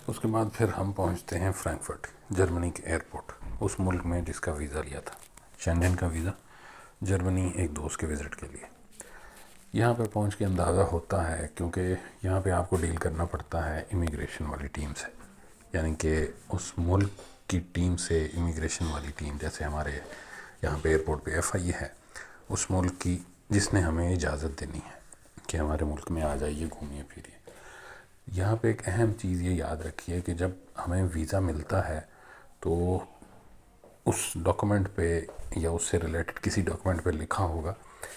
اس کے بعد پھر ہم پہنچتے ہیں فرینکفرٹ، جرمنی کے ایئرپورٹ، اس ملک میں جس کا ویزا لیا تھا، شینجن کا ویزا، جرمنی ایک دوست کے وزٹ کے لیے۔ یہاں پہ پہنچ کے اندازہ ہوتا ہے، کیونکہ یہاں پہ آپ کو ڈیل کرنا پڑتا ہے امیگریشن والی ٹیم سے، یعنی کہ اس ملک کی ٹیم سے امیگریشن والی ٹیم، جیسے ہمارے یہاں پہ ایئرپورٹ پہ ایف آئی ہے، اس ملک کی جس نے ہمیں اجازت دینی ہے کہ ہمارے ملک میں آ جائیے، گھومیے پھریے۔ یہاں پہ ایک اہم چیز یہ یاد رکھیے کہ جب ہمیں ویزا ملتا ہے تو اس ڈاکومنٹ پہ یا اس سے ریلیٹڈ کسی ڈاکومنٹ پہ لکھا ہوگا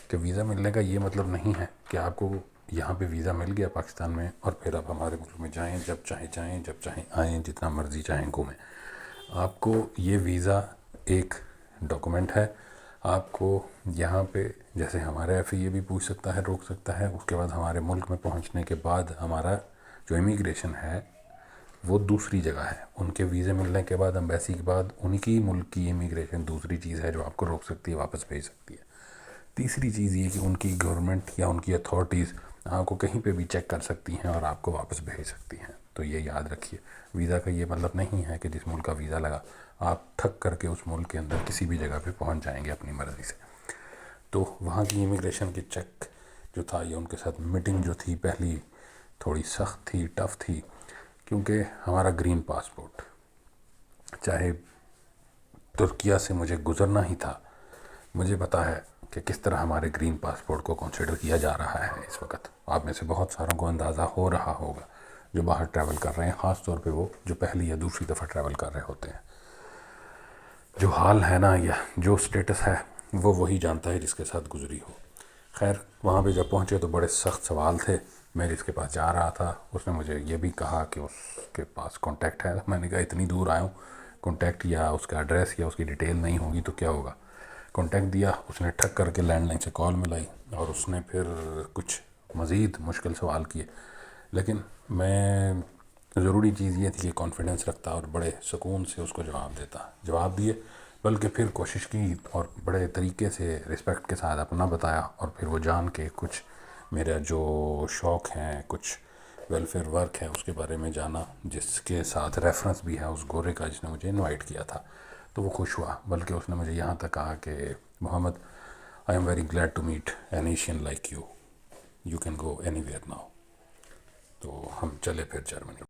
کہ ویزا ملنے کا یہ مطلب نہیں ہے کہ آپ کو یہاں پہ ویزا مل گیا پاکستان میں اور پھر آپ ہمارے ملک میں جائیں، جب چاہیں جائیں، جب چاہیں آئیں، جتنا مرضی چاہیں گھومیں۔ آپ کو یہ ویزا ایک ڈاکومنٹ ہے، آپ کو یہاں پہ جیسے ہمارے ایف اے بھی پوچھ سکتا ہے، روک سکتا ہے، اس کے بعد ہمارے ملک میں پہنچنے کے بعد ہمارا جو امیگریشن ہے وہ دوسری جگہ ہے۔ ان کے ویزے ملنے کے بعد، امبیسی کے بعد، ان کی ملک کی امیگریشن دوسری چیز ہے جو آپ کو روک سکتی ہے، واپس بھیج سکتی ہے۔ تیسری چیز یہ کہ ان کی گورنمنٹ یا ان کی اتھارٹیز آپ کو کہیں پہ بھی چیک کر سکتی ہیں اور آپ کو واپس بھیج سکتی ہیں۔ تو یہ یاد رکھیے، ویزا کا یہ مطلب نہیں ہے کہ جس ملک کا ویزا لگا آپ ٹھک کر کے اس ملک کے اندر کسی بھی جگہ پہ پہنچ جائیں گے اپنی مرضی سے۔ تو وہاں کی امیگریشن کی چیک جو تھا، یا ان کے ساتھ میٹنگ جو تھی پہلی، تھوڑی سخت تھی، ٹف تھی، کیونکہ ہمارا گرین پاسپورٹ، چاہے ترکیہ سے مجھے گزرنا ہی تھا، مجھے پتا ہے کہ کس طرح ہمارے گرین پاسپورٹ کو کنسیڈر کیا جا رہا ہے اس وقت۔ آپ میں سے بہت ساروں کو اندازہ ہو رہا ہوگا جو باہر ٹریول کر رہے ہیں، خاص طور پہ وہ جو پہلی یا دوسری دفعہ ٹریول کر رہے ہوتے ہیں۔ جو حال ہے نا، یا جو سٹیٹس ہے، وہ وہی جانتا ہے جس کے ساتھ گزری ہو۔ خیر، وہاں پہ جب پہنچے تو بڑے سخت سوال تھے۔ میں جس کے پاس جا رہا تھا اس نے مجھے یہ بھی کہا کہ اس کے پاس کانٹیکٹ ہے۔ میں نے کہا اتنی دور آیا ہوں، کانٹیکٹ یا اس کا ایڈریس یا اس کی ڈیٹیل نہیں ہوگی تو کیا ہوگا۔ کانٹیکٹ دیا، اس نے ٹھک کر کے لینڈ لائن سے کال ملائی اور اس نے پھر کچھ مزید مشکل سوال کیے، لیکن میں ضروری چیز یہ تھی کہ کانفیڈنس رکھتا اور بڑے سکون سے اس کو جواب دیے، بلکہ پھر کوشش کی اور بڑے طریقے سے رسپیکٹ کے ساتھ اپنا بتایا، اور پھر وہ جان کے کچھ میرا جو شوق ہیں، کچھ ویلفیئر ورک ہے، اس کے بارے میں جانا، جس کے ساتھ ریفرنس بھی ہے اس گورے کا جس نے مجھے انوائٹ کیا تھا، تو وہ خوش ہوا۔ بلکہ اس نے مجھے یہاں تک کہا کہ Muhammad, I am very glad to meet an Asian like you, you can go anywhere now. تو ہم چلے پھر جرمنی۔